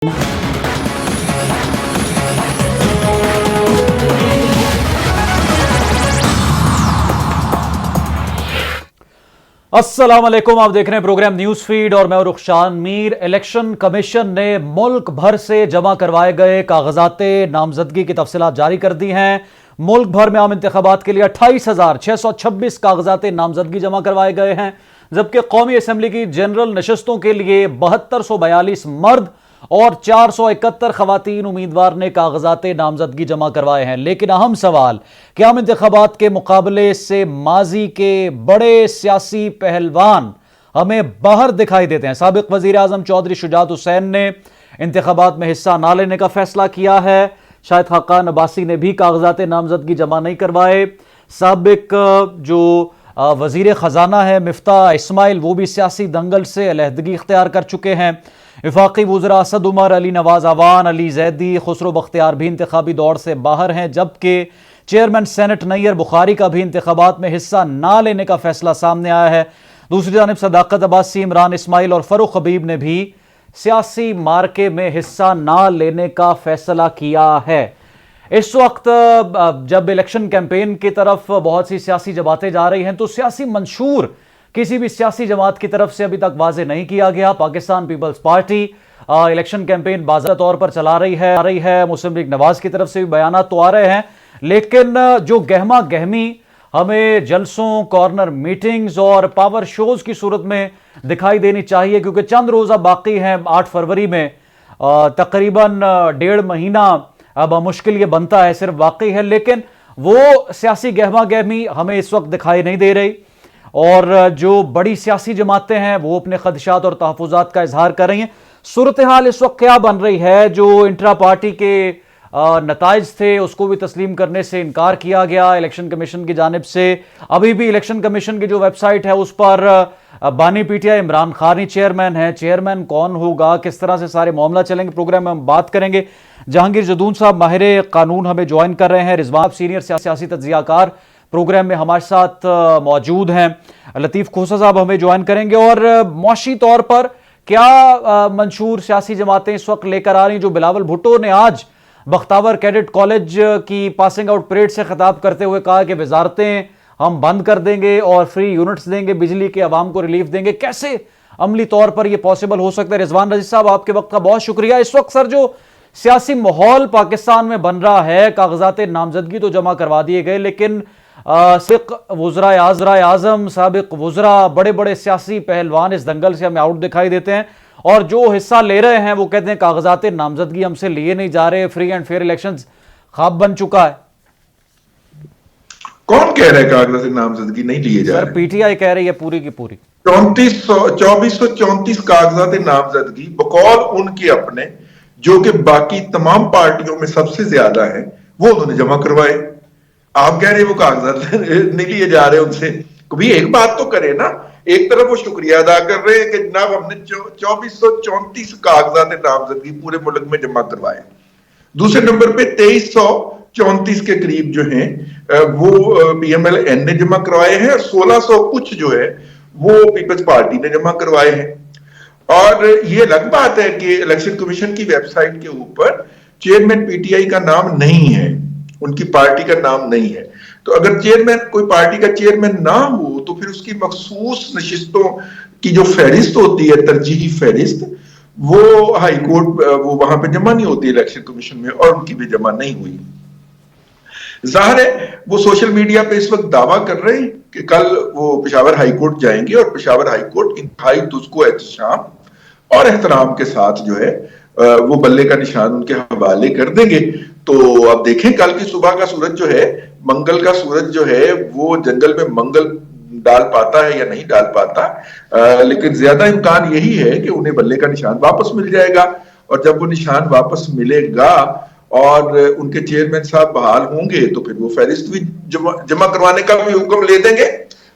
अस्सलाम वालेकुम, आप देख रहे हैं प्रोग्राम न्यूज फीड और मैं रुखशान मीर। इलेक्शन कमीशन ने मुल्क भर से जमा करवाए गए कागजाते नामजदगी की तफसीलात जारी कर दी हैं। मुल्क भर में आम इंतखाबात के लिए 28,626 कागजाते नामजदगी जमा करवाए गए हैं, जबकि कौमी असम्बली की जनरल नशस्तों के लिए 7242 मर्द और 471 खवातीन उम्मीदवार ने कागजाते नामजदगी जमा करवाए हैं। लेकिन अहम सवाल कि आम इंतखाबात के मुकाबले से माजी के बड़े सियासी पहलवान हमें बाहर दिखाई देते हैं। साबिक वजीर आजम चौधरी शुजात हुसैन ने इंतखाबात में हिस्सा ना लेने का फैसला किया है। शाहिद खाकान अब्बासी ने भी कागजाते नामजदगी जमा नहीं करवाए। साबिक जो वजीर खजाना है मिफ्ता इस्माइल, वो भी सियासी दंगल से अलहदगी इख्तियार कर चुके हैं। वफाकी वज़रा असद उमर, अली नवाज अवान, अली जैदी, खुसरो बख्तियार भी इंतखाबी दौड़ से बाहर हैं, जबकि चेयरमैन सेनेट नैयर बुखारी का भी इंतखाबात में हिस्सा ना लेने का फैसला सामने आया है। दूसरी जानब सदाकत अब्बासी, इमरान इस्माइल और फरूख हबीब ने भी सियासी मार्के में हिस्सा ना लेने का फैसला किया है। इस वक्त जब इलेक्शन कैंपेन की तरफ बहुत सी सियासी जमातें जा रही हैं, तो सियासी मंशूर किसी भी सियासी जमात की तरफ से अभी तक वाजे नहीं किया गया। Pakistan Peoples Party election campaign बाज़ाहिर तौर पर चला रही है। मुस्लिम लीग नवाज की तरफ से भी बयान तो आ रहे हैं, लेकिन जो गहमा गहमी हमें जलसों, कॉर्नर मीटिंग्स और पावर शोज की सूरत में दिखाई देनी चाहिए, क्योंकि चंद रोज़ा बाकी हैं 8 फरवरी में। तकरीबन 1.5 महीना अब मुश्किल ये बनता है, सिर्फ बाकी है, लेकिन वो सियासी गहमा गहमी हमें इस वक्त दिखाई नहीं दे रही। और जो बड़ी सियासी जमातें हैं वो अपने खदशात और तहफ़्फ़ुज़ात का इजहार कर रही हैं। सूरत हाल इस वक्त क्या बन रही है? जो इंट्रा पार्टी के नताइज थे उसको भी तस्लीम करने से इनकार किया गया इलेक्शन कमीशन की जानिब से। अभी भी इलेक्शन कमीशन की जो वेबसाइट है उस पर बानी पीटीआई इमरान खान ही चेयरमैन है। चेयरमैन कौन होगा, किस तरह से सारे मामला चलेंगे, प्रोग्राम में हम बात करेंगे। जहांगीर जदून साहब माहिर कानून हमें ज्वाइन कर रहे हैं। रिजवान सीनियर सियासी तज्ज़ियाकार प्रोग्राम में हमारे साथ मौजूद हैं। लतीफ़ खोसा साहब हमें ज्वाइन करेंगे। और मौशी तौर पर क्या मंशूर सियासी जमातें इस वक्त लेकर आ रही, जो बिलावल भुट्टो ने आज बख्तावर कैडेट कॉलेज की पासिंग आउट परेड से खिताब करते हुए कहा कि वजारतें हम बंद कर देंगे और फ्री यूनिट्स देंगे, बिजली के अवाम को रिलीफ देंगे। कैसे अमली तौर पर यह पॉसिबल हो सकता है? रिजवान रजीज साहब, आपके वक्त का बहुत शुक्रिया। इस वक्त सर जो सियासी माहौल पाकिस्तान में बन रहा है, कागजात नामजदगी तो जमा करवा दिए गए, लेकिन साबिक वज़रा आज़म, साबिक वज़रा, बड़े बड़े सियासी पहलवान इस दंगल से हमें आउट दिखाई देते हैं। और जो हिस्सा ले रहे हैं वो कहते हैं कागजात नामजदगी हमसे लिए नहीं जा रहे, फ्री एंड फेयर इलेक्शंस ख्वाब बन चुका है। कौन कह रहा है कागजात नामजदगी नहीं लिए जा रहे? पीटीआई कह रही है पूरी की पूरी 2434 कागजात नामजदगी बकौल उनके अपने, जो कि बाकी तमाम पार्टियों में सबसे ज्यादा है, वो उन्होंने जमा करवाए। आप कह रहे वो कागजात नहीं लिए जा रहे उनसे। कभी एक बात तो करे ना। एक तरफ वो शुक्रिया अदा कर रहे हैं कि जनाब हमने 2434 कागजात नामजदगी पूरे मुल्क में जमा करवाए। दूसरे नंबर पे 2334 के करीब जो हैं वो पीएमएल-एन ने जमा करवाए हैं, और 1600 कुछ जो है वो पीपल्स पार्टी ने जमा करवाए हैं। और ये अलग बात है कि इलेक्शन कमीशन की वेबसाइट के ऊपर चेयरमैन पीटीआई का नाम नहीं है, उनकी पार्टी का नाम नहीं है। तो अगर चेयरमैन, कोई पार्टी का चेयरमैन ना हो, तो फिर उसकी मखसूस नशिस्तों की जो फहरिस्त होती है, तरजीही फहरिस्त, वो हाई कोर्ट वो वहां पे जमा नहीं होती इलेक्शन कमीशन में, और उनकी भी जमा नहीं हुई। जाहिर है वो सोशल मीडिया पे इस वक्त दावा कर रहे हैं कि कल वो पेशावर हाई कोर्ट जाएंगे और पेशावर हाई कोर्ट इंतहाई तुझको एहतशाम और एहतराम के साथ जो है वो बल्ले का निशान उनके हवाले कर देंगे। तो अब देखें कल की सुबह का सूरज जो है, मंगल का सूरज जो है, वो जंगल में मंगल डाल पाता है या नहीं डाल पाता। लेकिन ज्यादा इम्कान यही है कि उन्हें बल्ले का निशान वापस मिल जाएगा, और जब वो निशान वापस मिलेगा और उनके चेयरमैन साहब बहाल होंगे, तो फिर वो फहरिस्त भी जमा करवाने का भी हुक्म ले देंगे।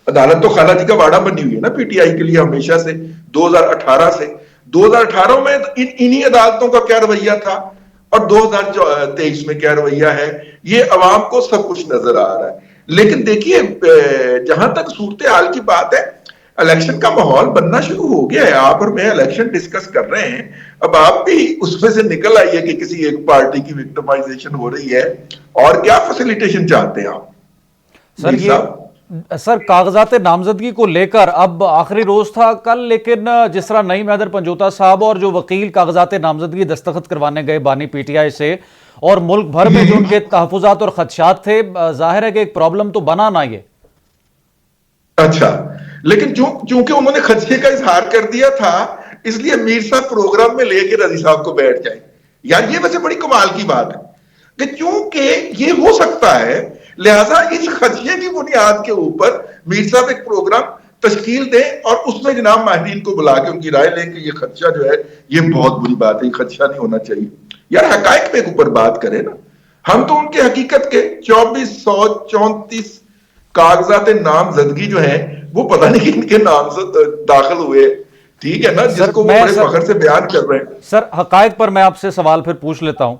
अदालत तो खाला जी का वाड़ा बनी हुई है ना पीटीआई के लिए हमेशा से, 2018 से। 2018 में इन्हीं अदालतों का क्या रवैया था, और 2023 में क्या रवैया है, ये अवाम को सब कुछ नजर आ रहा है। लेकिन देखिए, जहां तक सूरत हाल की बात है, इलेक्शन का माहौल बनना शुरू हो गया है। आप और मैं इलेक्शन डिस्कस कर रहे हैं, अब आप भी उसमें से निकल आइए कि किसी एक पार्टी की विक्टिमाइजेशन हो रही है और क्या फैसिलिटेशन चाहते हैं आप सर मीर ये साहब। सर कागजात नामजदगी को लेकर अब आखिरी रोज था कल, लेकिन जिस तरह नईम हैदर पंजोता साहब और जो वकील कागजात नामजदगी दस्तखत करवाने गए बानी पीटीआई से, और मुल्क भर में जो उनके तहफुजात और खदशात थे, जाहिर है कि एक प्रॉब्लम तो बना ना ये। अच्छा, लेकिन चूंकि उन्होंने खदशे का इजहार कर दिया था, इसलिए मीर साहब प्रोग्राम में लेके रजी साहब को बैठ जाए। यार ये वैसे बड़ी कमाल की बात है कि चूंकि ये हो सकता है, लिहाजा इस खदशे की बुनियाद के ऊपर मीर साहब एक प्रोग्राम तश्कील दें और उसमें जनाब माहिरीन को बुला के उनकी राय लें कि ये खदशा जो है ये बहुत बुरी बात है, ये खदशा नहीं होना चाहिए। यार हकायक पे ऊपर बात करें ना। हम तो उनके हकीकत के 2434 कागजात नामजदगी जो है वो पता नहीं किनके नामजद दाखिल हुए, ठीक है ना, जिसको वो बड़े फख्र से बयान कर रहे हैं। सर हकायक पर मैं आपसे सवाल फिर पूछ लेता हूं।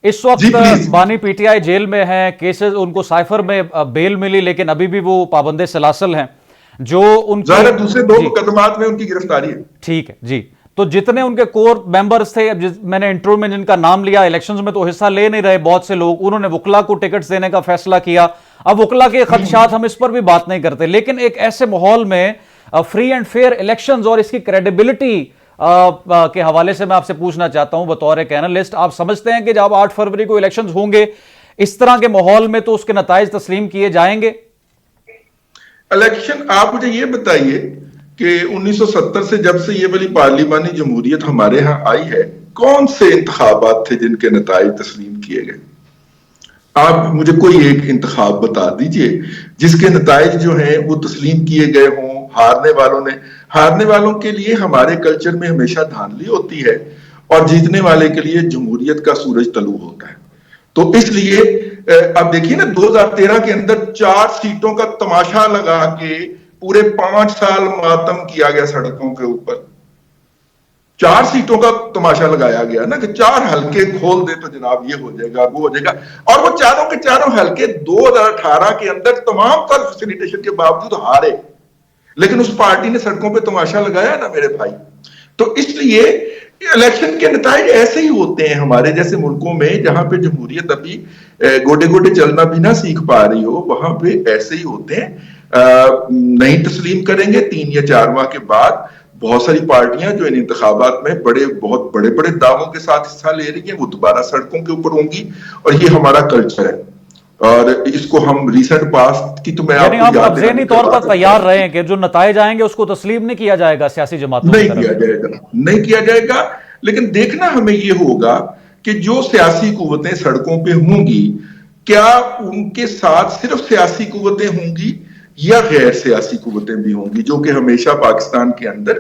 इस जी वक्त प्लीज। बानी पीटीआई जेल में है, केसेस उनको साइफर में बेल मिली, लेकिन अभी भी वो पाबंदे सलासल हैं। जो उनके दूसरे दो मुकदमात में उनकी गिरफ्तारी है। ठीक है जी। तो जितने उनके कोर मेंबर्स थे, मैंने इंट्रो में जिनका नाम लिया, इलेक्शंस में तो हिस्सा ले नहीं रहे बहुत से लोग, उन्होंने वकला को टिकट्स देने का फैसला किया। अब वकला के खदशात हम इस पर भी बात नहीं करते, लेकिन एक ऐसे माहौल में फ्री एंड फेयर इलेक्शंस और इसकी क्रेडिबिलिटी के हवाले से मैं आपसे पूछना चाहता हूं बतौर एक एनालिस्ट, आप समझते हैं कि जब 8 फरवरी को इलेक्शंस होंगे इस तरह के माहौल में तो उसके नताइज तस्लीम किए जाएंगे? इलेक्शन, आप मुझे ये बताइए कि 1970 से जब से ये वाली पार्लिमानी जमहूरियत हमारे यहाँ आई है, कौन से इंतखाबात थे जिनके नताइज तस्लीम किए गए? आप मुझे कोई एक इंतखाब बता दीजिए जिसके नताइज जो हैं वो तस्लीम किए गए हों हारने वालों ने। हारने वालों के लिए हमारे कल्चर में हमेशा धांधली होती है और जीतने वाले के लिए जमहूरियत का सूरज तलू होता है। तो इसलिए अब देखिए ना, 2013 के अंदर 4 सीटों का तमाशा लगा के पूरे 5 साल मातम किया गया सड़कों के ऊपर। 4 सीटों का तमाशा लगाया गया ना कि 4 हलके खोल दे तो जनाब ये हो जाएगा, वो हो जाएगा, और वो चारों के चारों हलके 2018 के अंदर तमाम तर फैसिलिटेशन के बावजूद हारे। लेकिन उस पार्टी ने सड़कों पे तमाशा लगाया ना मेरे भाई। तो इसलिए इलेक्शन के नताइज ऐसे ही होते हैं हमारे जैसे मुल्कों में जहां पे जमहूरियत अभी गोडे गोडे चलना भी ना सीख पा रही हो, वहां पे ऐसे ही होते हैं। नहीं तस्लीम करेंगे 3 या 4 माह के बाद बहुत सारी पार्टियां जो इन इंतखाबात में बहुत बड़े बड़े दावों के साथ हिस्सा ले रही हैं, वो दोबारा सड़कों के ऊपर होंगी। और ये हमारा कल्चर है और इसको हम रिसेंट पास्ट की तो मैं यानी आप ज़हनी तौर पर तैयार रहे हैं कि जो नताइज आएंगे उसको तस्लीम नहीं किया जाएगा सियासी जमातों नहीं किया जाएगा, नहीं किया जाएगा। लेकिन देखना हमें ये होगा कि जो सियासी कुव्वतें सड़कों पे होंगी, क्या उनके साथ सिर्फ सियासी कुव्वतें होंगी या गैर सियासी कुव्वतें भी होंगी, जो कि हमेशा पाकिस्तान के अंदर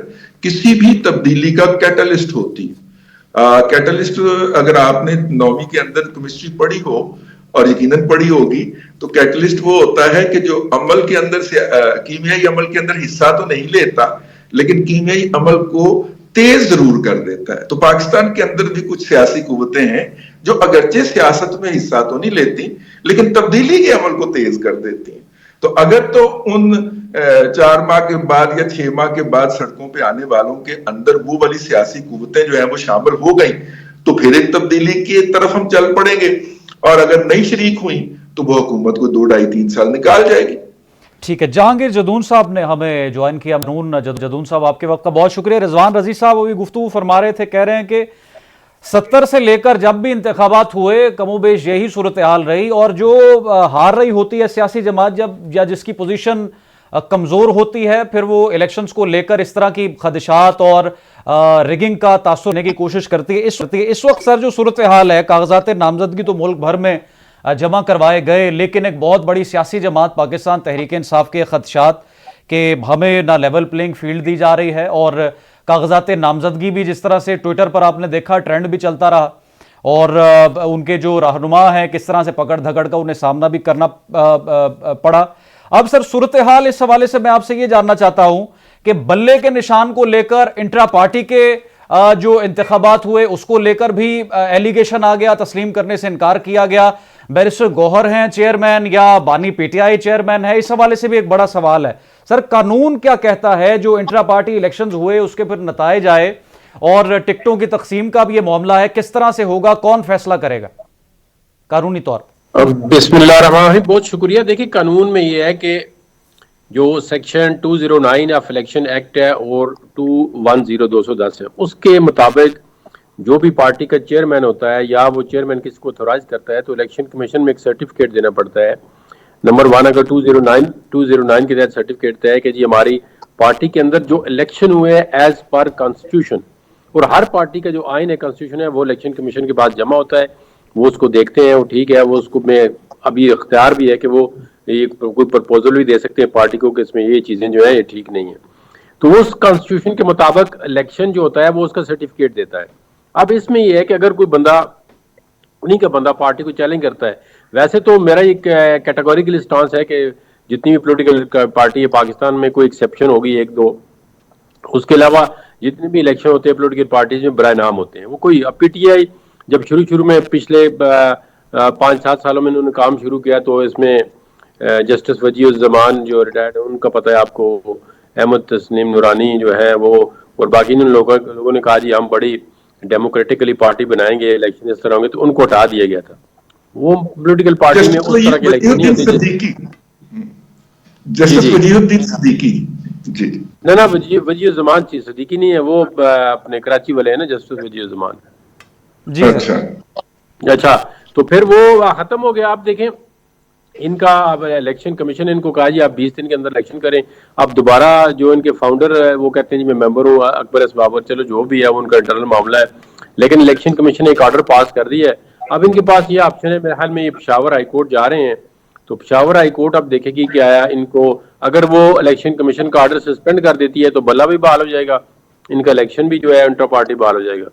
किसी भी तब्दीली का कैटलिस्ट होती। कैटलिस्ट अगर आपने 9वीं के अंदर केमिस्ट्री पढ़ी हो और यकीनन पढ़ी होगी, तो कैटलिस्ट वो होता है कि जो अमल के अंदर से कीमियाई अमल के अंदर हिस्सा तो नहीं लेता, लेकिन कीमियाई अमल को तेज जरूर कर देता है। तो पाकिस्तान के अंदर भी कुछ सियासी कुव्वतें हैं जो अगरचे सियासत में हिस्सा तो नहीं लेती, लेकिन तब्दीली के अमल को तेज कर देती हैं। तो अगर तो उन 4 माह के बाद या 6 माह के बाद सड़कों पे आने वालों के अंदर वो वाली सियासी कुव्वतें जो है वो शामिल हो गई, तो फिर एक तब्दीली की तरफ हम चल पड़ेंगे। और अगर नहीं शरीक हुई तो वो हुकूमत को 2, 2.5, 3 साल निकाल जाएगी। ठीक है, जहांगीर जदून साहब ने हमें ज्वाइन किया। जदून साहब आपके वक्त का बहुत शुक्रिया। रिजवान रजी साहब अभी गुफ्तगू फरमा रहे थे, कह रहे हैं कि 70 से लेकर जब भी इंतखाबात हुए कमोबेश यही सूरत हाल रही, और जो हार रही होती है सियासी जमात जब या जिसकी पोजीशन कमजोर होती है, फिर वो इलेक्शंस को लेकर इस तरह की खदशात और रिगिंग का तासुर लेने की कोशिश करती है। इस वक्त सर जो सूरत हाल है, कागजात नामजदगी तो मुल्क भर में जमा करवाए गए, लेकिन एक बहुत बड़ी सियासी जमात पाकिस्तान तहरीक इंसाफ के खदशात कि हमें ना लेवल प्लेइंग फील्ड दी जा रही है, और कागजात नामजदगी भी जिस तरह से ट्विटर पर आपने देखा ट्रेंड भी चलता रहा, और उनके जो रहनुमा हैं किस तरह से पकड़ धकड़ का उन्हें सामना भी करना पड़ा। अब सर सूरत हाल इस हवाले से मैं आपसे ये जानना चाहता हूं कि बल्ले के निशान को लेकर इंट्रा पार्टी के जो इंतखाबात हुए उसको लेकर भी एलिगेशन आ गया, तस्लीम करने से इनकार किया गया। बैरिस्टर गौहर हैं चेयरमैन या बानी पीटीआई चेयरमैन है, इस हवाले से भी एक बड़ा सवाल है। सर कानून क्या कहता है, जो इंट्रा पार्टी इलेक्शंस हुए उसके फिर नताइज आए और टिकटों की तकसीम का भी ये मामला है, किस तरह से होगा, कौन फैसला करेगा कानूनी तौर पर? बिस्मिल्लाहिर्रहमानिर्रहीम। बहुत शुक्रिया। देखिए, कानून में ये है कि जो सेक्शन 209 ऑफ इलेक्शन एक्ट है और 210 है, उसके मुताबिक जो भी पार्टी का चेयरमैन होता है या वो चेयरमैन किसको ऑथोराइज करता है तो इलेक्शन कमीशन में एक सर्टिफिकेट देना पड़ता है। नंबर 1, अगर 209 के तहत सर्टिफिकेट है कि जी हमारी पार्टी के अंदर जो इलेक्शन हुए हैं एज पर कॉन्स्टिट्यूशन, और हर पार्टी का जो आइन है, कॉन्स्टिट्यूशन है, वो इलेक्शन कमीशन के पास जमा होता है। वो उसको देखते हैं, वो ठीक है, वो उसको में अभी इख्तियार भी है कि वो ये कोई प्रपोजल भी दे सकते हैं पार्टी को कि इसमें ये चीजें जो है ये ठीक नहीं है। तो उस कॉन्स्टिट्यूशन के मुताबिक इलेक्शन जो होता है वो उसका सर्टिफिकेट देता है। अब इसमें यह है कि अगर कोई बंदा, उन्हीं का बंदा पार्टी को चैलेंज करता है, वैसे तो मेरा एक कैटेगोरिकल स्टांस है कि जितनी भी पॉलिटिकल पार्टी है पाकिस्तान में, कोई एक्सेप्शन होगी एक दो, उसके अलावा जितने भी इलेक्शन होते हैं पॉलिटिकल पार्टीज में बराए नाम होते हैं वो कोई। अब पीटीआई जब शुरू में पिछले 5-7 सालों में उन्होंने काम शुरू किया तो इसमें जस्टिस वजीउज़्ज़मान जो रिटायर्ड है उनका पता है आपको, अहमद तस्नीम नूरानी जो है वो, और बाकी लोगों ने कहा जी हम बड़ी डेमोक्रेटिकली पार्टी बनाएंगे, इलेक्शन इस तरह होंगे, तो उनको हटा दिया गया था। वो पॉलिटिकल पार्टी में उस तरह के इलेक्शन नहीं होते। जस्टिस वजीउद्दीन सिद्दीकी जी, ना वजीउज़्ज़मान सिद्दीकी नहीं है, वो अपने कराची वाले हैं ना, जस्टिस वजीउज़्ज़मान जी। अच्छा, तो फिर वो खत्म हो गया। आप देखें इनका, अब इलेक्शन कमीशन ने इनको कहा जी आप 20 दिन के अंदर इलेक्शन करें। अब दोबारा जो इनके फाउंडर है वो कहते हैं जी मैं मेंबर हूँ, अकबर असबाबर, चलो जो भी है वो उनका इंटरनल मामला है, लेकिन इलेक्शन कमीशन ने एक ऑर्डर पास कर दिया है। अब इनके पास ये ऑप्शन है, मेरे ख्याल में ये पेशावर हाई कोर्ट जा रहे हैं, तो पेशावर हाई कोर्ट अब देखेगी कि आया इनको, अगर वो इलेक्शन कमीशन का ऑर्डर सस्पेंड कर देती है तो बल्ला भी बहाल हो जाएगा, इनका इलेक्शन भी जो है इंटर पार्टी बहाल हो जाएगा।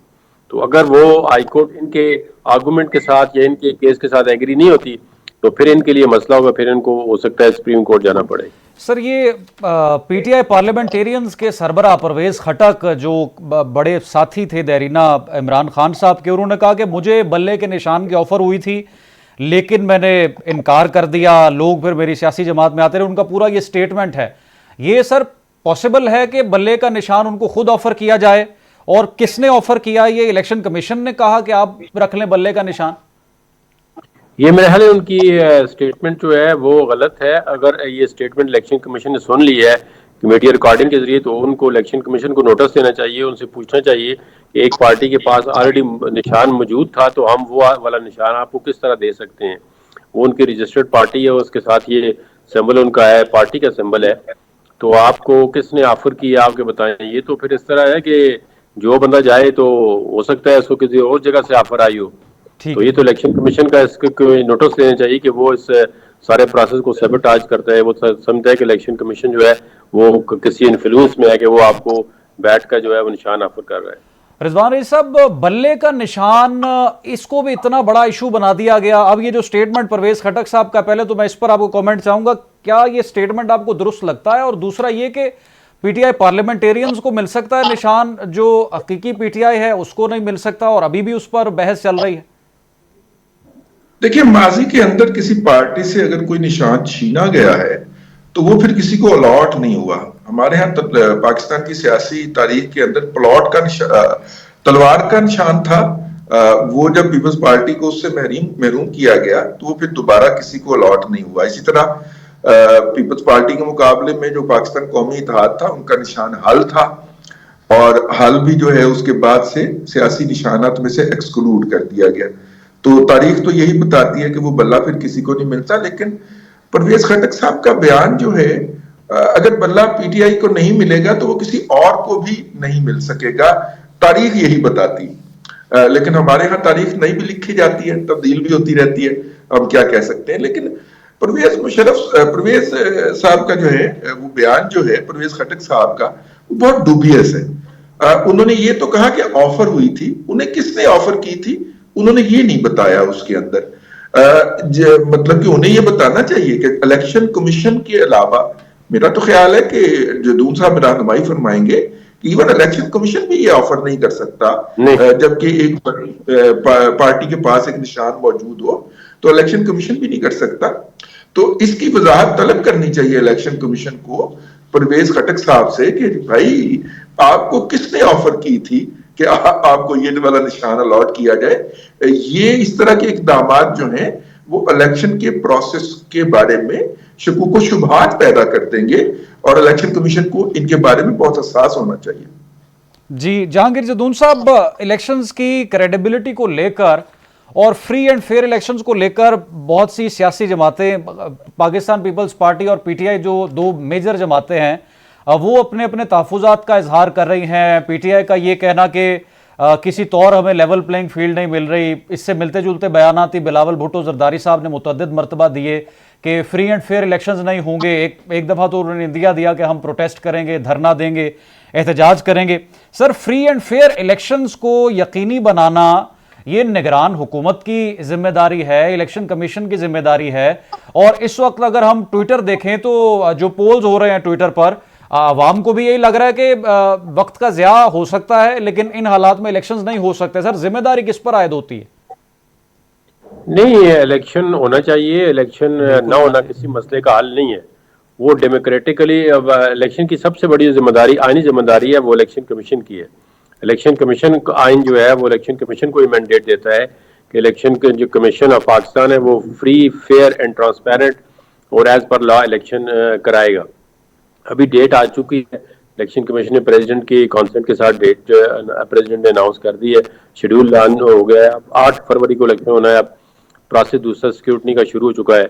तो अगर वो हाई कोर्ट इनके आर्गूमेंट के साथ या इनके केस के साथ एग्री नहीं होती तो फिर इनके लिए मसला होगा, फिर इनको हो सकता है सुप्रीम कोर्ट जाना पड़े। सर ये पीटीआई पार्लियामेंटेरियंस के सरबराह परवेज खटक जो बड़े साथी थे देरीना इमरान खान साहब के, उन्होंने कहा कि मुझे बल्ले के निशान की ऑफर हुई थी लेकिन मैंने इनकार कर दिया, लोग फिर मेरी सियासी जमात में आते रहे, उनका पूरा ये स्टेटमेंट है। ये सर पॉसिबल है कि बल्ले का निशान उनको खुद ऑफर किया जाए, और किसने ऑफर किया? ये इलेक्शन कमीशन ने कहा कि आप रख लें बल्ले का निशान? ये मेरे ख्याल उनकी स्टेटमेंट जो है वो गलत है। अगर ये स्टेटमेंट इलेक्शन कमीशन ने सुन ली है कमेटी रिकॉर्डिंग के जरिए, तो उनको इलेक्शन कमीशन को नोटिस देना चाहिए, उनसे पूछना चाहिए कि एक पार्टी के पास ऑलरेडी निशान मौजूद था तो हम वो वाला निशान आपको किस तरह दे सकते हैं। वो उनकी रजिस्टर्ड पार्टी है, उसके साथ ये सिंबल उनका है, पार्टी का सिंबल है, तो आपको किसने ऑफर किया आपके बताएं। ये तो फिर इस तरह है कि जो बंदा जाए तो हो सकता है उसको किसी और जगह से ऑफर आई हो, तो ये तो इलेक्शन कमीशन का इसको नोटिस लेना चाहिए कि वो इस सारे प्रोसेस को सबटाज करता है। वो समझता है कि इलेक्शन कमीशन जो है वो किसी इन्फ्लुएंस में है कि वो आपको बैठ कर जो है वो निशान ऑफर कर रहा है। रिजवान रईस साहब, बल्ले का निशान इसको भी इतना बड़ा इशू बना दिया गया। अब ये जो स्टेटमेंट परवेज खटक साहब का, पहले तो मैं इस पर आपको कमेंट चाहूंगा, क्या ये स्टेटमेंट आपको दुरुस्त लगता है? और दूसरा ये कि पीटीआई पार्लियामेंटेरियंस को मिल सकता है निशान, जो हकीकी पीटीआई है उसको नहीं मिल सकता, और अभी भी उस पर बहस चल रही है। देखिए, माजी के अंदर किसी पार्टी से अगर कोई निशान छीना गया है तो वो फिर किसी को अलॉट नहीं हुआ। हमारे यहाँ पाकिस्तान की सियासी तारीख के अंदर प्लॉट का तलवार का निशान था, वो जब पीपल्स पार्टी को उससे महरूम किया गया तो वो फिर दोबारा किसी को अलॉट नहीं हुआ। इसी तरह पीपल्स पार्टी के मुकाबले में जो पाकिस्तान कौमी इत्तेहाद था उनका निशान हल था, और हल भी जो है उसके बाद से सियासी निशानात में से एक्सक्लूड कर दिया गया। तो तारीख तो यही बताती है कि वो बल्ला फिर किसी को नहीं मिलता। लेकिन परवेज खटक साहब का बयान जो है, अगर बल्ला पीटीआई को नहीं मिलेगा तो वो किसी और को भी नहीं मिल सकेगा, तारीख यही बताती। लेकिन हमारे यहाँ तारीख नहीं भी लिखी जाती है, तब्दील भी होती रहती है, हम क्या कह सकते हैं। लेकिन परवेज साहब का जो है वो बयान जो है परवेज खटक साहब का, वो बहुत डुबियस है। उन्होंने ये तो कहा कि ऑफर हुई थी, उन्हें किसने ऑफर की थी उन्होंने ये नहीं बताया उसके अंदर। मतलब कि उन्हें ये बताना चाहिए कि इलेक्शन कमीशन के अलावा, मेरा तो ख्याल है कि जदून साहब रहनुमाई फरमाएंगे कि इवन इलेक्शन कमीशन भी ये ऑफर नहीं कर सकता, जबकि एक पार्टी के पास एक निशान मौजूद हो तो इलेक्शन कमीशन भी नहीं कर सकता। तो इसकी वजाहत तलब करनी चाहिए इलेक्शन कमीशन को परवेज खटक साहब से कि भाई आपको किसने ऑफर की थी कि आपको ये वाला निशान अलॉट किया जाए। ये इस तरह के इकदाम जो हैं वो इलेक्शन के प्रोसेस के बारे में शकूक व शुबहात पैदा कर देंगे और इलेक्शन कमीशन को इनके बारे में बहुत एहसास होना चाहिए। जी जहांगीर जदून साहब, इलेक्शंस की क्रेडिबिलिटी को लेकर और फ्री एंड फेयर इलेक्शंस को लेकर बहुत सी सियासी जमातें, पाकिस्तान पीपल्स पार्टी और पीटीआई जो दो मेजर जमातें हैं, वो अपने अपने तहफ़्फ़ुज़ात का इजहार कर रही हैं। पीटीआई का ये कहना कि किसी तौर हमें लेवल प्लेइंग फील्ड नहीं मिल रही। इससे मिलते जुलते बयानात ही बिलावल भुट्टो जरदारी साहब ने मुतअद्दिद मरतबा दिए कि फ्री एंड फेयर इलेक्शंस नहीं होंगे। एक दफ़ा तो उन्होंने इंदिया दिया कि हम प्रोटेस्ट करेंगे, धरना देंगे, एहतजाज करेंगे। Sir, free and fair elections को यकीनी बनाना ये निगरान हुकूमत की जिम्मेदारी है, इलेक्शन कमीशन की जिम्मेदारी है। और इस वक्त अगर हम ट्विटर देखें तो जो पोल्स हो रहे हैं ट्विटर पर, आवाम को भी यही लग रहा है कि वक्त का ज़िया हो सकता है, लेकिन इन हालात में इलेक्शंस नहीं हो सकते। सर, जिम्मेदारी किस पर आयद होती है? नहीं, इलेक्शन होना चाहिए। इलेक्शन ना होना किसी मसले का हल नहीं है। वो डेमोक्रेटिकली अब इलेक्शन की सबसे बड़ी जिम्मेदारी, आईनी जिम्मेदारी है, वो इलेक्शन कमीशन की है। इलेक्शन कमीशन आइन जो है वो इलेक्शन कमीशन को ही मैंडेट देता है कि इलेक्शन के जो कमीशन ऑफ पाकिस्तान है वो फ्री, फेयर एंड ट्रांसपेरेंट और एज पर लॉ इलेक्शन कराएगा। अभी डेट आ चुकी है। इलेक्शन कमीशन ने प्रेसिडेंट की कॉन्सेंट के साथ डेट जो है प्रेसिडेंट ने अनाउंस कर दी है। शेड्यूल हो गया है। अब 8 फरवरी को इलेक्शन होना है। अब प्रोसेस दूसरा स्क्रूटनी का शुरू हो चुका है।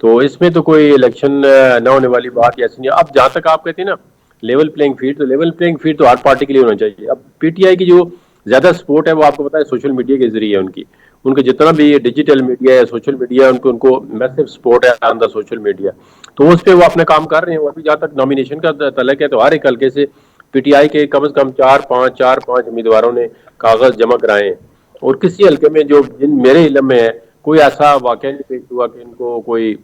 तो इसमें तो कोई इलेक्शन न होने वाली बात ऐसी नहीं है। अब जहां तक आप कहते हैं ना लेवल प्लेइंग फील्ड, तो लेवल प्लेइंग फील्ड तो हर पार्टी के लिए होना चाहिए। अब पीटीआई की जो ज्यादा सपोर्ट है वो आपको पता है सोशल मीडिया के जरिए उनके जितना भी डिजिटल मीडिया है, सोशल मीडिया, उनको मैसिव सपोर्ट है अंदर सोशल मीडिया। तो उस पर वो अपना काम कर रहे हैं। अभी जहाँ तक नॉमिनेशन का तल्लक है तो हर एक हल्के से पीटीआई के कम से कम 4-5 उम्मीदवारों ने कागज जमा कराए हैं। और किसी हल्के में जो जिन मेरे इल्म में है कोई ऐसा वाकया नहीं पेश हुआ कि इनको कोई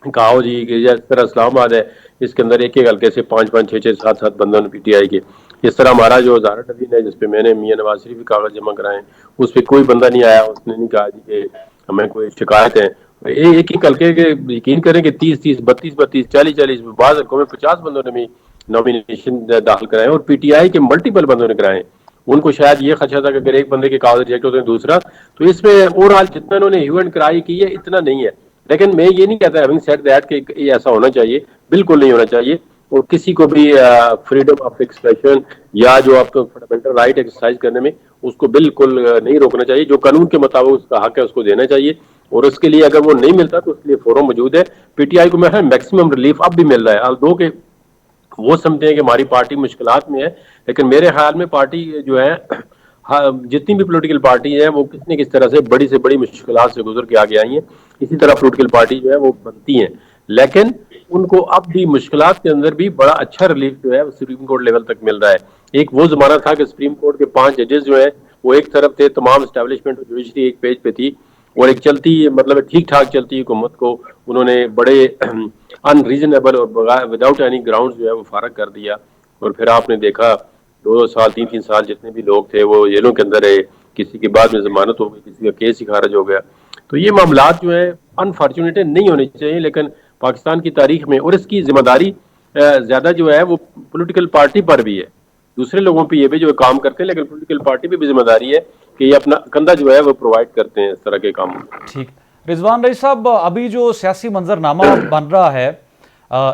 कहा हो जी कि जिस तरह इस्लामाबाद है इसके अंदर एक एक हल्के से 5-5, 6-6, 7-7 बंदों ने पीटीआई के। इस तरह हमारा जो हज़ारा टवीन है जिसपे मैंने मियां नवाज शरीफ भी कागज जमा कराए, उस पर कोई बंदा नहीं आया, उसने नहीं कहा जी कि हमें कोई शिकायत है। एक ही हल्के के यकीन करें कि 30-30, 32-32, 40-40, बाद हल्कों में 50 बंदों ने भी नॉमिनेशन दाखिल कराए और पीटीआई के मल्टीपल बंदों ने कराए। उनको शायद ये खदशा था कि अगर एक बंदे के कागज रिजेक्ट होते हैं दूसरा, तो इसमें ओवरऑल जितना इन्होंने ह्यू एंड क्राई की है इतना नहीं है। लेकिन मैं ये नहीं कहता हैविंग सेड दैट कि ऐसा होना चाहिए, बिल्कुल नहीं होना चाहिए। और किसी को भी फ्रीडम ऑफ एक्सप्रेशन या जो आपको फंडामेंटल राइट एक्सरसाइज करने में उसको बिल्कुल नहीं रोकना चाहिए। जो कानून के मुताबिक उसका हक है उसको देना चाहिए। और उसके लिए अगर वो नहीं मिलता तो उसके लिए फोरम मौजूद है। पीटीआई को मैं मैक्सिमम रिलीफ अब भी मिल रहा है। although के वो समझते हैं कि हमारी पार्टी मुश्किलात में है, लेकिन मेरे ख्याल में पार्टी जो है जितनी भी पॉलिटिकल पार्टी है वो किस तरह से बड़ी मुश्किलात से गुजर के आगे आई है। इसी तरह पॉलिटिकल पार्टी जो है वो बनती है, लेकिन उनको अब भी मुश्किलात के अंदर भी बड़ा अच्छा रिलीफ जो है वो सुप्रीम कोर्ट लेवल तक मिल रहा है। एक वो जमाना था कि सुप्रीम कोर्ट के 5 जजेस जो है वो एक तरफ थे, तमाम एस्टेब्लिशमेंट और जुडिशरी एक पेज पे थी, और एक चलती मतलब ठीक ठाक चलती हुकूमत को उन्होंने बड़े अनरीजनेबल और विदाउट एनी ग्राउंड जो है वो फारग कर दिया। और फिर आपने देखा 2 साल 3-3 साल जितने भी लोग थे वो जेलों के अंदर रहे, किसी की बाद में जमानत हो गई, किसी का केस ही खारिज हो गया। तो ये मामलात जो है अनफॉर्चुनेटली नहीं होने चाहिए, लेकिन पाकिस्तान की तारीख में, और इसकी जिम्मेदारी ज्यादा जो है वो पॉलिटिकल पार्टी पर भी है, दूसरे लोगों पे ये भी जो काम करते हैं, लेकिन पॉलिटिकल पार्टी पे भी जिम्मेदारी है कि ये अपना कंधा जो है वो प्रोवाइड करते हैं इस तरह के काम। ठीक, रिजवान रईस साहब, अभी जो सियासी मंजरनामा बन रहा है,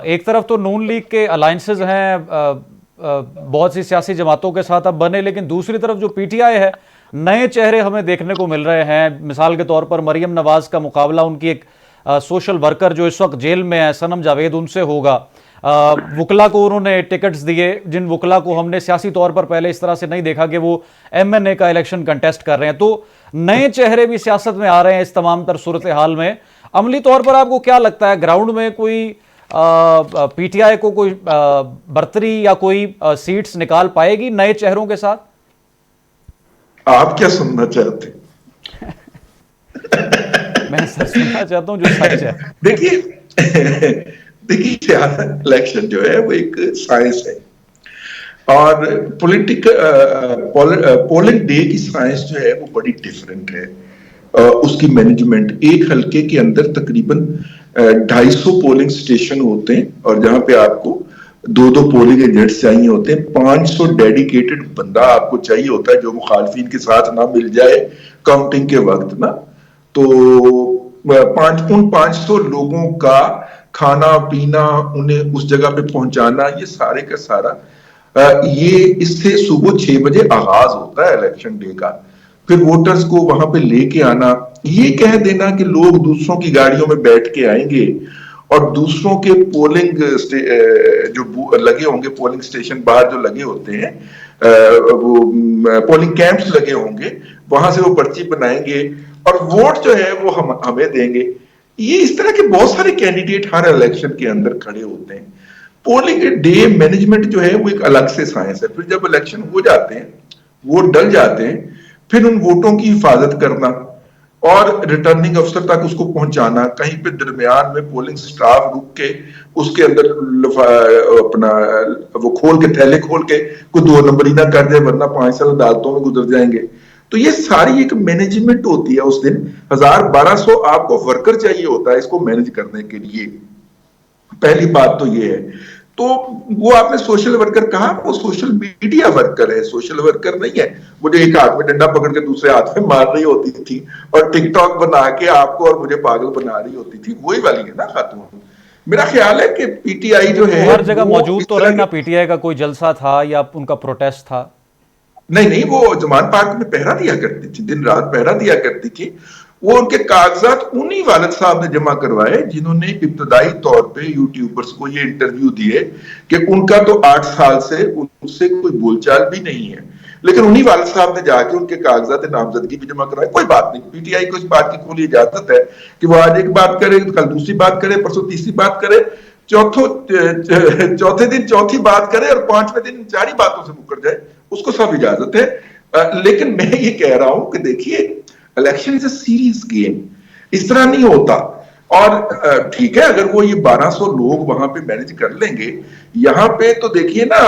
एक तरफ तो नून लीग के अलायंसेज हैं, बहुत सी सियासी जमातों के साथ अब बने, लेकिन दूसरी तरफ जो पीटीआई है, नए चेहरे हमें देखने को मिल रहे हैं। मिसाल के तौर पर मरियम नवाज का मुकाबला उनकी एक सोशल वर्कर जो इस वक्त जेल में है, सनम जावेद, उनसे होगा। वकला को उन्होंने टिकट्स दिए, जिन वकला को हमने सियासी तौर पर पहले इस तरह से नहीं देखा कि वो एमएनए का इलेक्शन कंटेस्ट कर रहे हैं। तो नए चेहरे भी सियासत में आ रहे हैं इस तमाम तर सूरत हाल में। अमली तौर पर आपको क्या लगता है, ग्राउंड में कोई पीटीआई को कोई बर्तरी या कोई सीट्स निकाल पाएगी नए चेहरों के साथ? आप क्या सुनना चाहते? मैं सच सुनना चाहता हूं जो सच है। देखिए इलेक्शन जो है वो एक साइंस है, और पोलिंग डे की साइंस जो है वो बड़ी डिफरेंट है। उसकी मैनेजमेंट, एक हल्के के अंदर तकरीबन 250 पोलिंग स्टेशन होते हैं, और जहां पे आपको दो दो पोलिंग एजेंट्स चाहिए होते हैं, 500 डेडिकेटेड बंदा आपको चाहिए होता है जो मुखालफिन के साथ ना मिल जाए काउंटिंग के वक्त ना। तो उन 500 लोगों का खाना पीना, उन्हें उस जगह पे पहुंचाना, ये सारे का सारा ये इससे सुबह 6 बजे आगाज होता है इलेक्शन डे का। फिर वोटर्स को वहां पे लेके आना, ये कह देना कि लोग दूसरों की गाड़ियों में बैठ के आएंगे और दूसरों के पोलिंग जो लगे होंगे, पोलिंग स्टेशन बाहर जो लगे होते हैं, वो पोलिंग कैंप्स लगे होंगे, वहां से वो पर्ची बनाएंगे और वोट जो है वो हमें देंगे। ये इस तरह के बहुत सारे कैंडिडेट हर इलेक्शन के अंदर खड़े होते हैं। पोलिंग डे मैनेजमेंट जो है वो एक अलग से साइंस है। फिर जब इलेक्शन हो जाते हैं, वोट डल जाते हैं, फिर उन वोटों की हिफाजत करना और रिटर्निंग अफसर तक उसको पहुंचाना, कहीं पे दरमियान में पोलिंग स्टाफ रुक के उसके अंदर अपना वो खोल के, थैले खोल के कोई 2 नंबर ही ना कर दे, वरना 5 साल अदालतों में गुजर जाएंगे। तो ये सारी एक मैनेजमेंट होती है। उस दिन 1000-1200 आपको वर्कर चाहिए होता है इसको मैनेज करने के लिए। पहली बात तो ये है। तो वो आपने सोशल वर्कर कहा, वो सोशल मीडिया वर्कर है, सोशल वर्कर नहीं है। मुझे एक हाथ में डंडा पकड़ के दूसरे हाथ में मार रही होती थी और टिकटॉक बना के आपको और मुझे पागल बना रही होती थी, वही वाली है ना खातून। मेरा ख्याल है कि पीटीआई जो है हर जगह मौजूद तो रही ना, पीटीआई का कोई जलसा था या उनका प्रोटेस्ट था? नहीं, वो जमान पार्क में पहरा दिया करती थी, दिन रात पहरा दिया करती थी। वो उनके कागजात उन्हीं वालिद साहब ने जमा करवाए जिन्होंने इब्तदाई तौर पे यूट्यूबर्स को ये इंटरव्यू दिए कि उनका तो 8 साल से उनसे कोई बोलचाल भी नहीं है, लेकिन उन्हीं वालिद साहब ने जाके उनके कागजात नामजदगी भी जमा करवाए। कोई बात नहीं, पीटीआई को इस बात की खुली इजाजत है कि वो आज एक बात करे, कल दूसरी बात करे, परसों तीसरी बात करे, चौथे दिन चौथी बात करे और 5वें दिन 4 ही बातों से मुकर जाए, उसको सब इजाजत है। लेकिन मैं ये कह रहा हूं कि देखिए, election is a serious game, इस तरह नहीं होता। और ठीक है, अगर वो ये 1200 लोग वहां पे मैनेज कर लेंगे। यहां पे तो देखिए ना,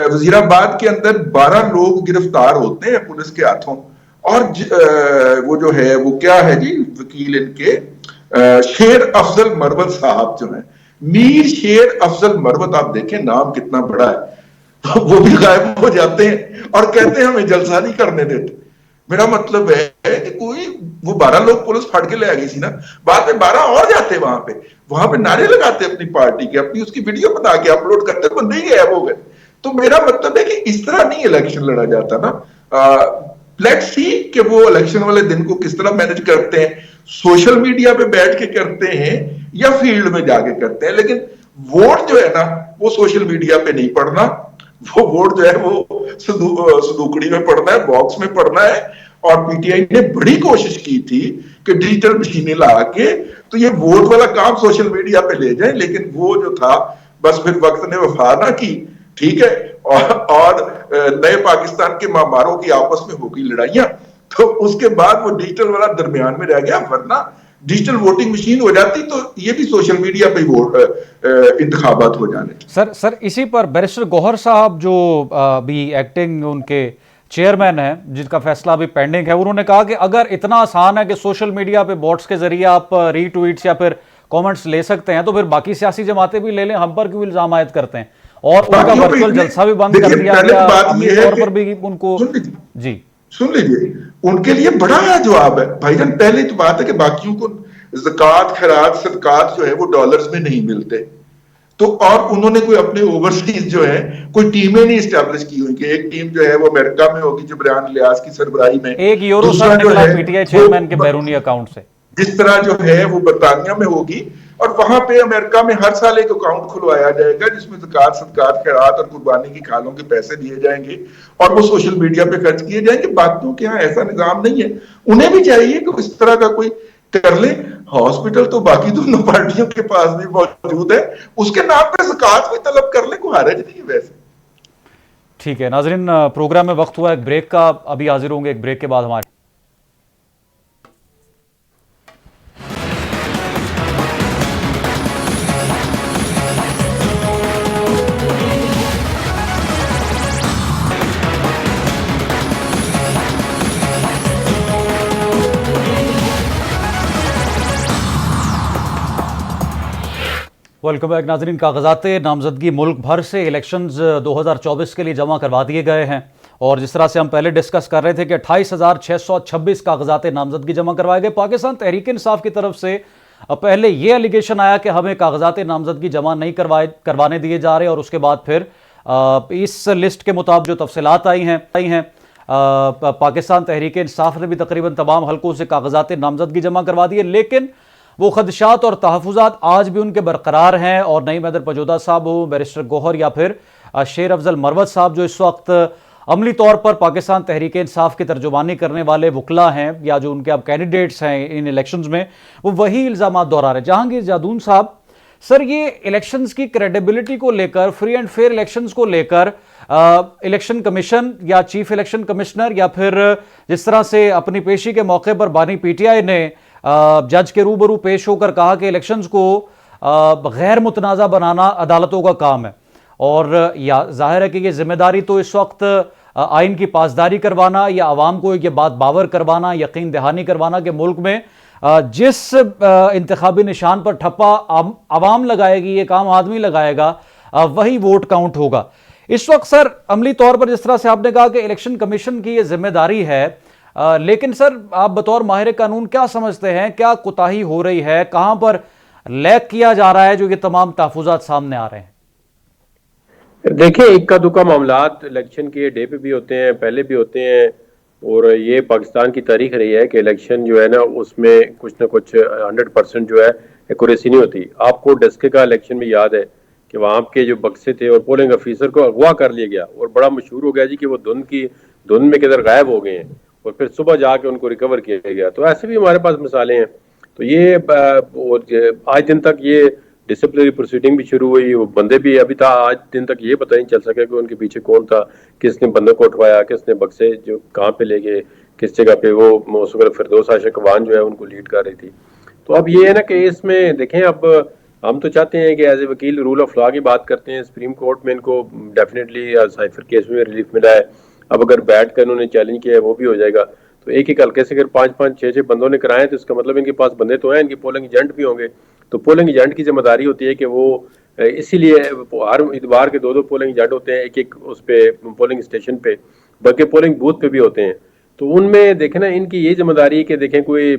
वजीराबाद के अंदर 12 लोग गिरफ्तार होते हैं पुलिस के हाथों। और वो जो है वो क्या है जी, वकील इनके शेर अफजल मरवत साहब जो है, मीर शेर अफजल मरवत, आप देखें नाम कितना बड़ा है, तो वो भी गायब हो जाते हैं और कहते हैं हमें जलसा नहीं करने देते। मेरा मतलब है कि कोई वो 12 लोग पुलिस फाड़ के ले आ गई थी ना, बाद में 12 और जाते वहां पे नारे लगाते अपनी पार्टी के, अपनी उसकी वीडियो बना के अपलोड करते, बंदे ही गायब हो गए। तो मेरा मतलब है कि इस तरह नहीं इलेक्शन लड़ा जाता ना। लेट्स सी कि वो इलेक्शन वाले दिन को किस तरह मैनेज करते हैं, सोशल मीडिया पे बैठ के करते हैं या फील्ड में जाके करते हैं। लेकिन वोट जो है ना, वो सोशल मीडिया पे नहीं पड़ना, वो वोट जो है वो संदूकड़ी में पड़ना है, बॉक्स में पड़ना है। और पीटीआई ने बड़ी कोशिश की थी कि डिजिटल मशीनें ला के तो ये वोट वाला काम सोशल मीडिया पे ले जाए, लेकिन वो जो था बस फिर वक्त ने वफा ना की, ठीक है। और नए पाकिस्तान के मामारों की आपस में होगी लड़ाइयां, तो उसके बाद वो डिजिटल वाला दरमियान में रह गया। वरना डिजिटल वोटिंग मशीन हो जाती तो ये भी सोशल मीडिया पे वोट इंतखाबात हो जाने। सर इसी पर बैरिस्टर गौहर साहब जो अभी एक्टिंग उनके चेयरमैन हैं, जिनका फैसला अभी पेंडिंग है, उन्होंने कहा कि अगर इतना आसान है कि सोशल मीडिया पे बॉट्स के जरिए आप रीट्वीट्स या फिर कमेंट्स ले सकते हैं, तो फिर बाकी सियासी जमातें भी ले लें, हम पर क्यों इल्जाम आयद करते हैं? और उनका वर्चुअल जलसा भी बंद कर दिया गया, तौर पर भी उनको जी सुन लीजिए, उनके लिए बड़ा जवाब है भाईजान। पहले तो बात है कि बाकियों को ज़कात, खैरात, सदकात जो है वो डॉलर्स में नहीं मिलते, तो और उन्होंने कोई अपने ओवरसीज जो है कोई टीमें नहीं स्टैब्लिश की हुई कि एक टीम जो है वो अमेरिका में होगी जबरान इलियास की सरबराही में, एक यूरो सर निकला पीटीआई चेयरमैन के बैरूनी अकाउंट से, जिस तरह जो है वो बरतानिया में होगी, और वहां पे अमेरिका में हर साल एक अकाउंट खुलवाया जाएगा जिसमें ज़कात, सदकात, खैरात और कुर्बानी की खालों के पैसे दिए जाएंगे और वो सोशल मीडिया पे खर्च किए जाएंगे। बाकियों के यहाँ ऐसा निजाम नहीं है, उन्हें भी चाहिए कि इस तरह का कोई कर ले। हॉस्पिटल तो बाकी दोनों पार्टियों के पास भी मौजूद है, उसके नाम पे ज़कात भी तलब कर ले, कोई हरज नहीं है वैसे। ठीक है नाजरीन, प्रोग्राम में वक्त हुआ एक ब्रेक का, अभी हाजिर होंगे एक ब्रेक के बाद हमारे। वेलकम बैक नाजरीन। कागजाते नामजदगी मुल्क भर से इलेक्शंस 2024 के लिए जमा करवा दिए गए हैं और जिस तरह से हम पहले डिस्कस कर रहे थे कि 28,626 कागजाते नामजदगी जमा करवाए गए। पाकिस्तान तहरीक इंसाफ की तरफ से पहले ये एलिगेशन आया कि हमें कागजाते नामजदगी जमा नहीं करवाने दिए जा रहे और उसके बाद फिर इस लिस्ट के मुताबिक जो तफसीलात आई हैं पाकिस्तान तहरीक इंसाफ ने भी तकरीबन तमाम हलकों से कागजाते नामजदगी जमा करवा दिए, लेकिन वो खदशात और तहफ़्फ़ुज़ात आज भी उनके बरकरार हैं और नईम हैदर पजोदा साहब हो, बैरिस्टर गौहर या फिर शेर अफजल मरवत साहब जो इस वक्त अमली तौर पर पाकिस्तान तहरीक इंसाफ की तर्जुमानी करने वाले वकला हैं या जो उनके अब कैंडिडेट्स हैं इन इलेक्शंस में, वो वही इल्ज़ामात दोहरा रहे हैं। जहांगीर जादून साहब, सर ये इलेक्शंस की क्रेडिबिलिटी को लेकर, फ्री एंड फेयर इलेक्शंस को लेकर इलेक्शन कमीशन या चीफ इलेक्शन कमिश्नर या फिर जिस तरह से अपनी पेशी के मौके पर बानी पीटीआई ने जज के रूबरू पेश होकर कहा कि इलेक्शंस को गैर मुतनाज़ा बनाना अदालतों का काम है और या जाहिर है कि ये जिम्मेदारी तो इस वक्त आइन की पासदारी करवाना या आवाम को ये बात बावर करवाना, यकीन दहानी करवाना कि मुल्क में जिस इंतखाबी निशान पर ठप्पा आवाम लगाएगी, एक आम आदमी लगाएगा, वही वोट काउंट होगा। इस वक्त सर अमली तौर पर जिस तरह से आपने कहा कि इलेक्शन कमीशन की ये जिम्मेदारी है, लेकिन सर आप बतौर माहिर कानून क्या समझते हैं, क्या कोताही हो रही है, कहां पर लैग किया जा रहा है जो ये तमाम तहफ़्फ़ुज़ात सामने आ रहे हैं? देखिए, इक्का दुक्का मामलात इलेक्शन के डे पे भी होते हैं, पहले भी होते हैं और ये पाकिस्तान की तारीख रही है कि इलेक्शन जो है ना उसमें कुछ ना कुछ 100% जो है एक्यूरेसी नहीं होती। आपको डस्के का इलेक्शन में याद है कि वहाँ के जो बक्से थे और पोलिंग ऑफिसर को अगवा कर लिया गया और बड़ा मशहूर हो गया जी कि वो धुंध में किधर गायब हो गए हैं और फिर सुबह जाके उनको रिकवर किया गया। तो ऐसे भी हमारे पास मिसालें हैं। तो ये आज दिन तक ये डिसिप्लिनरी प्रोसीडिंग भी शुरू हुई, वो बंदे भी अभी था आज दिन तक ये पता नहीं चल सका कि उनके पीछे कौन था, किसने बंदे को उठवाया, किसने बक्से जो कहाँ पे ले गए, किस जगह पे वो मौसूल फिरदौस आशिक वान जो है उनको लीड कर रही थी। तो अब ये है ना कि इसमें देखें, अब हम तो चाहते हैं कि एज ए वकील रूल ऑफ लॉ की बात करते हैं। सुप्रीम कोर्ट में इनको डेफिनेटली साइफर केस में रिलीफ मिला है। अब अगर बैठ कर उन्होंने चैलेंज किया है वो भी हो जाएगा। तो एक एक हल्के से अगर 5-5, 6-6 बंदों ने कराए तो इसका मतलब इनके पास बंदे तो हैं, इनके पोलिंग एजेंट भी होंगे। तो पोलिंग एजेंट की जिम्मेदारी होती है कि वो इसीलिए हर इतवार के 2-2 पोलिंग एजेंट होते हैं एक उस पे पोलिंग स्टेशन पे, बल्कि पोलिंग बूथ पे भी होते हैं। तो उनमें देखें ना, इनकी ये जिम्मेदारी है कि देखें कोई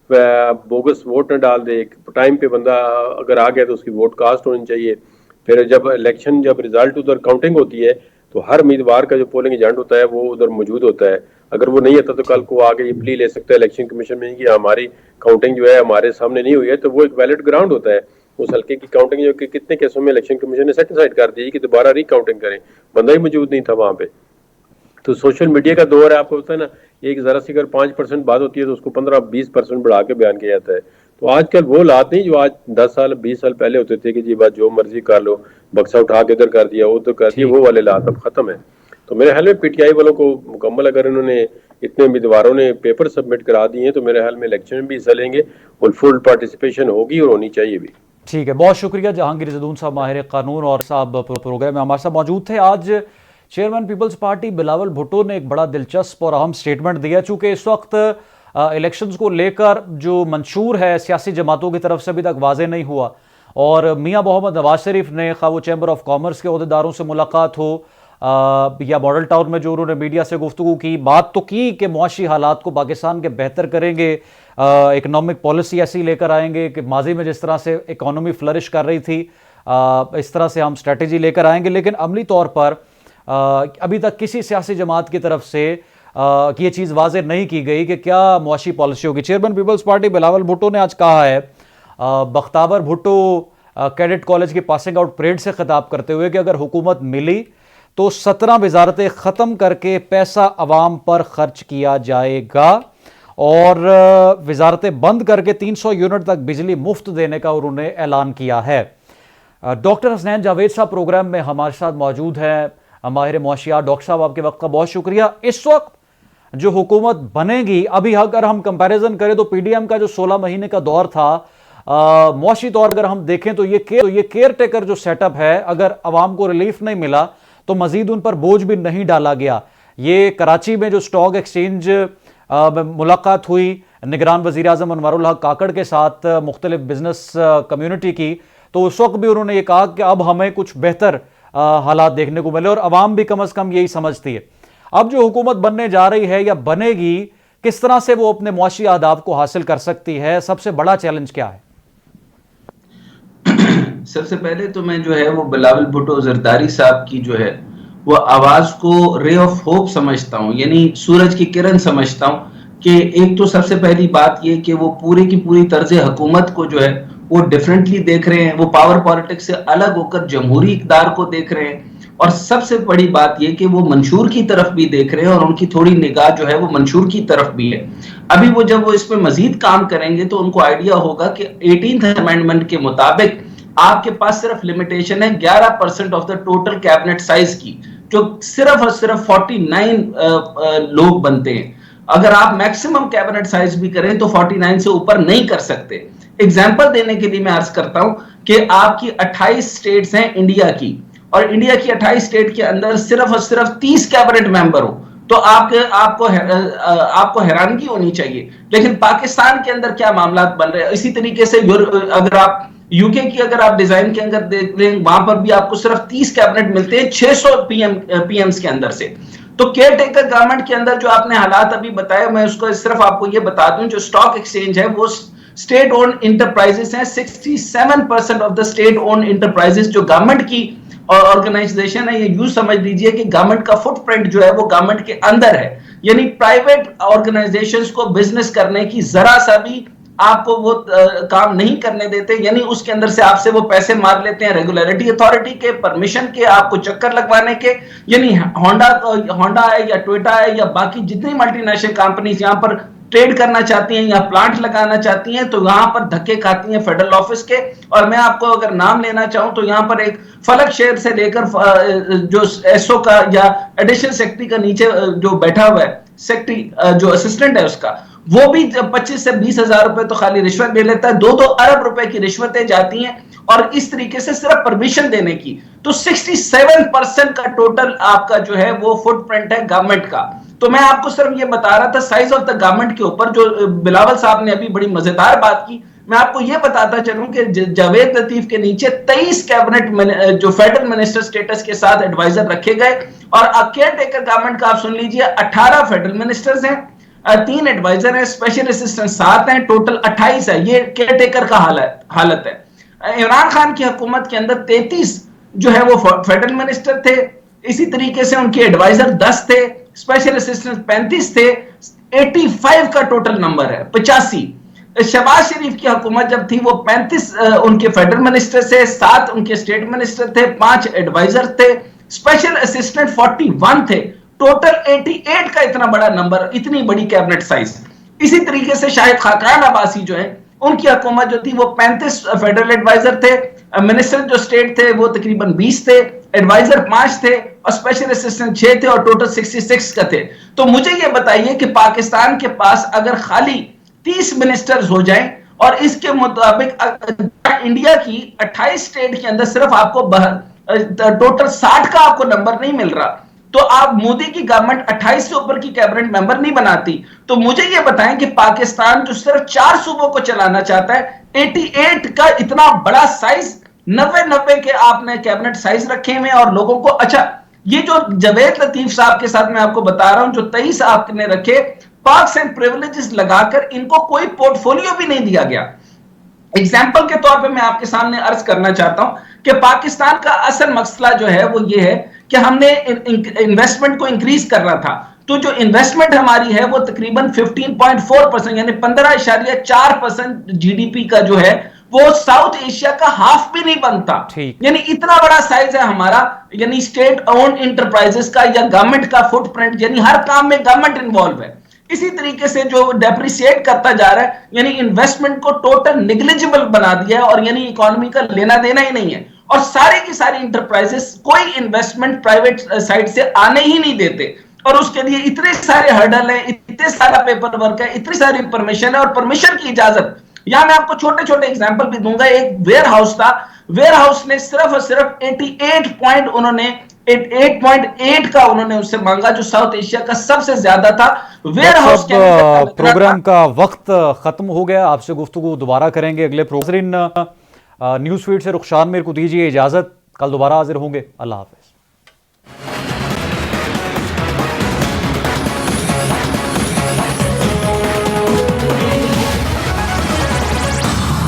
बोगस वोट न डाल दे, टाइम पे बंदा अगर आ गया तो उसकी वोट कास्ट होनी चाहिए। फिर जब रिजल्ट उधर काउंटिंग होती है तो हर उम्मीदवार का जो पोलिंग एजेंट होता है वो उधर मौजूद होता है। अगर वो नहीं आता तो कल को आगे ये प्ली ले सकता है इलेक्शन कमीशन में कि हमारी काउंटिंग जो है हमारे सामने नहीं हुई है। तो वो एक वैलिड ग्राउंड होता है उस हल्के की काउंटिंग, जो कि कितने केसों में इलेक्शन कमीशन ने सेटिस्फाइड कर दी कि दोबारा रिकाउंटिंग करें, बंदा ही मौजूद नहीं था वहां पे। तो सोशल मीडिया का दौर है, आपको पता है ना, एक जरा सी अगर 5% बात होती है तो उसको 15-20% बढ़ा के बयान किया जाता है। तो आजकल वो हालात नहीं जो आज 10 साल 20 साल पहले होते थे कि जी बात जो मर्जी कर लो, बक्सा उठा के इधर कर दिया उधर कर दिया, वो वाले हालात अब खत्म है। तो मेरे ख्याल में पीटीआई वालों को मुकम्मल अगर इन्होंने इतने उम्मीदवारों ने पेपर सबमिट करा दिए हैं तो मेरे ख्याल में इलेक्शन में भी हिस्सा लेंगे और फुल पार्टिसिपेशन होगी और होनी चाहिए भी। ठीक है, बहुत शुक्रिया जहांगीर जादून साहब, माहिर कानून और साहब प्रोग्राम में हमारे साथ मौजूद थे। आज चेयरमैन पीपल्स पार्टी बिलावल भुट्टो ने एक बड़ा दिलचस्प और अहम स्टेटमेंट दिया। चूंकि इस वक्त इलेक्शंस को लेकर जो मंशूर है सियासी जमातों की तरफ से अभी तक वाजे नहीं हुआ और मियां मोहम्मद नवाज शरीफ ने खा वो चैम्बर ऑफ कॉमर्स के अहदेदारों से मुलाकात हो या मॉडल टाउन में जो उन्होंने मीडिया से गुफ्तगू की, बात तो की कि मुआशी हालात को पाकिस्तान के बेहतर करेंगे, इकनॉमिक पॉलिसी ऐसी लेकर आएंगे कि माजी में जिस तरह से इकॉनमी फ्लरिश कर रही थी इस तरह से हम स्ट्रेटजी लेकर आएंगे। लेकिन अमली तौर पर अभी तक किसी सियासी जमात की तरफ से ये चीज़ वाज़ेह नहीं की गई कि क्या मुआशी पॉलिसी होगी। चेयरमैन पीपल्स पार्टी बिलावल भुट्टो ने आज कहा है बख्तावर भुट्टो कैडेट कॉलेज की पासिंग आउट परेड से खिताब करते हुए कि अगर हुकूमत मिली तो 17 वजारतें ख़त्म करके पैसा अवाम पर खर्च किया जाएगा और वजारतें बंद करके 300 यूनिट तक बिजली मुफ्त देने का उन्होंने ऐलान किया है। डॉक्टर हसनैन जावेद साहब प्रोग्राम में हमारे साथ मौजूद हैं, माहिर मुआशियात। डॉक्टर साहब आपके वक्त का बहुत शुक्रिया। इस वक्त जो हुकूमत बनेगी, अभी अगर हम कंपैरिजन करें तो पीडीएम का जो 16 महीने का दौर था, मुआशी तौर अगर हम देखें तो ये केयर टेकर जो सेटअप है, अगर अवाम को रिलीफ नहीं मिला तो मजीद उन पर बोझ भी नहीं डाला गया। ये कराची में जो स्टॉक एक्सचेंज मुलाकात हुई निगरान वज़ीर आज़म अनवारुल हक काकड़ के साथ मुख्तलिफ बिजनेस कम्युनिटी की, तो उस वक्त भी उन्होंने ये कहा कि अब हमें कुछ बेहतर हालात देखने को मिले और अवाम भी कम से कम यही समझती है। अब जो हुकूमत बनने जा रही है या बनेगी, किस तरह से वो अपने मुआशी आदाब को हासिल कर सकती है? सबसे बड़ा चैलेंज क्या है? सबसे पहले तो मैं जो है वो बिलावल भुट्टो जरदारी साहब की जो है वो आवाज को रे ऑफ होप समझता हूँ, यानी सूरज की किरण समझता हूँ। कि एक तो सबसे पहली बात ये कि वो पूरी की पूरी तर्ज हुकूमत को जो है वो डिफरेंटली देख रहे हैं, वो पावर पॉलिटिक्स से अलग होकर जमहूरी इक़्तिदार को देख रहे हैं। और सबसे बड़ी बात ये कि वो मंशूर की तरफ भी देख रहे हैं और उनकी थोड़ी निगाह जो है वो मंशूर की तरफ भी है। अभी वो जब वो इस पे मजीद काम करेंगे तो उनको आइडिया होगा कि 18th अमेंडमेंट के मुताबिक आपके पास सिर्फ लिमिटेशन है 11% of the total cabinet size की, जो सिर्फ और सिर्फ 49 लोग बनते हैं। अगर आप मैक्सिमम कैबिनेट साइज भी करें तो 49 से ऊपर नहीं कर सकते। एग्जांपल देने के लिए मैं अर्ज करता हूं कि आपकी 28 स्टेट्स हैं इंडिया की, और इंडिया की 28 स्टेट के अंदर सिर्फ और सिर्फ 30 कैबिनेट मेंबर हो तो आपको हैरानगी होनी चाहिए। लेकिन पाकिस्तान के अंदर क्या मामला बन रहे हैं, इसी तरीके से अगर आप यूके की अगर आप डिजाइन के अंदर देख लें, वहां पर भी आपको सिर्फ 30 कैबिनेट मिलते हैं 600 पीएम्स के अंदर से। तो केयर टेकर गवर्नमेंट के अंदर जो आपने हालात अभी बताए, मैं उसको सिर्फ आपको ये बता दूं, जो स्टॉक एक्सचेंज है वो स्टेट ओन्ड इंटरप्राइजेस हैं। 67% of the state owned enterprises जो गवर्नमेंट की ऑर्गेनाइजेशन है, ये यूं समझ लीजिए कि गवर्नमेंट का फुटप्रिंट जो है वो गवर्नमेंट के अंदर है, यानी प्राइवेट ऑर्गेनाइजेशंस को बिजनेस करने की जरा सा भी आपको वो काम नहीं करने देते, यानी उसके अंदर से आपसे वो पैसे मार लेते हैं रेगुलेटरी अथॉरिटी के, परमिशन के, आपको चक्कर लगवाने के। यानी होंडा है या टोयोटा है या बाकी जितनी मल्टीनेशनल कंपनीज यहाँ पर ट्रेड करना चाहती हैं या प्लांट लगाना चाहती हैं तो यहाँ पर धक्के खाती हैं फेडरल ऑफिस के। और मैं आपको अगर नाम लेना चाहूं तो यहाँ पर एक फलक शहर से लेकर जो एसओ का या एडिशनल सेक्रेटरी का नीचे जो बैठा हुआ है सेक्रेटरी, जो असिस्टेंट है उसका, वो भी 25 से 20 हजार रुपए तो खाली रिश्वत दे लेता है। 2-2 अरब रुपए की रिश्वतें जाती हैं और इस तरीके से सिर्फ परमिशन देने की। तो 67% का टोटल आपका जो है वो फुटप्रिंट है गवर्नमेंट का। तो मैं आपको सिर्फ ये बता रहा था साइज ऑफ द गवर्नमेंट के ऊपर, जो बिलावल साहब ने अभी बड़ी मजेदार बात की। मैं आपको ये बताता चलूं कि जावेद लतीफ के नीचे 23 कैबिनेट जो फेडरल मिनिस्टर स्टेटस के साथ एडवाइजर रखे गए, और केयर टेकर गवर्नमेंट का आप सुन लीजिए 18 फेडरल मिनिस्टर्स हैं, 3 एडवाइजर हैं, स्पेशल असिस्टेंट 7 हैं, टोटल 28 है। ये केयर टेकर का हालत है। इमरान खान की हुकूमत के अंदर 33 जो है वो फेडरल मिनिस्टर थे, इसी तरीके से उनके एडवाइजर 10 थे, स्पेशल असिस्टेंट 35 थे, 85 का टोटल नंबर है, 85। शहबाज शरीफ की हुकूमत जब थी वो 35 उनके फेडरल मिनिस्टर थे, 7 उनके स्टेट मिनिस्टर थे, 5 एडवाइजर थे, स्पेशल असिस्टेंट 41 थे, टोटल 88 का इतना बड़ा नंबर, इतनी बड़ी कैबिनेट साइज। इसी तरीके से शाहिद खाकान अब्बासी जो है उनकी हुकूमत जो थी वो 35 फेडरल एडवाइजर थे, मिनिस्टर जो स्टेट थे वो तकरीबन 20 थे, एडवाइजर 5 थे और स्पेशल असिस्टेंट 6 थे और टोटल 66 का थे। तो मुझे ये बताइए कि पाकिस्तान के पास अगर खाली 30 मिनिस्टर्स हो जाएं और इसके मुताबिक इंडिया की 28 स्टेट के अंदर सिर्फ आपको टोटल 60 का आपको नंबर नहीं मिल रहा, तो आप मोदी की गवर्नमेंट 28 से ऊपर की कैबिनेट मेंबर नहीं बनाती। तो मुझे ये बताएं कि पाकिस्तान जो सिर्फ 4 सूबों को चलाना चाहता है, 88 का इतना बड़ा साइज, 90 के आपने कैबिनेट साइज रखे हुए और लोगों को, अच्छा ये जो जावेद लतीफ साहब के साथ मैं आपको बता रहा हूं जो 23 आपने रखे, पर्क्स एंड प्रिविलेजेस लगाकर इनको कोई पोर्टफोलियो भी नहीं दिया गया। एग्जाम्पल के तौर पे मैं आपके सामने अर्ज करना चाहता हूं कि पाकिस्तान का असल मसला जो है वो ये है कि हमने इन्वेस्टमेंट को इंक्रीज करना था, तो जो इन्वेस्टमेंट हमारी है वो तकरीबन 15.4% यानी 15.4% जीडीपी का जो है वो साउथ एशिया का हाफ भी नहीं बनता। यानी इतना बड़ा साइज है हमारा, यानी स्टेट ओन्ड इंटरप्राइजेस का या गवर्नमेंट का फुटप्रिंट, यानी हर काम में गवर्नमेंट इन्वॉल्व है। इसी तरीके से जो डेप्रिसिएट करता जा रहा है, यानी इन्वेस्टमेंट को टोटल निग्लिजिबल बना दिया है और यानी इकोनॉमी का लेना देना ही नहीं है, और सारी की सारी इंटरप्राइजेस कोई इन्वेस्टमेंट प्राइवेट साइड से आने ही नहीं देते, और उसके लिए इतने सारे हर्डल है, इतने सारा पेपर वर्क है, इतनी सारी परमिशन है, और परमिशन की इजाजत, यहां मैं आपको छोटे छोटे एग्जांपल भी दूंगा। एक वेयर हाउस था, वेयर हाउस ने सिर्फ और सिर्फ 8.8 का उन्होंने उससे मांगा, जो साउथ एशिया का सबसे ज्यादा था। वेयर हाउस के प्रोग्राम का वक्त खत्म हो गया, आपसे गुफ्तगू दोबारा करेंगे अगले प्रोग्राम। न्यूज़ फीड से रुखशान मीर को दीजिए इजाज़त। कल दोबारा हाजिर होंगे। अल्लाह हाफिज़।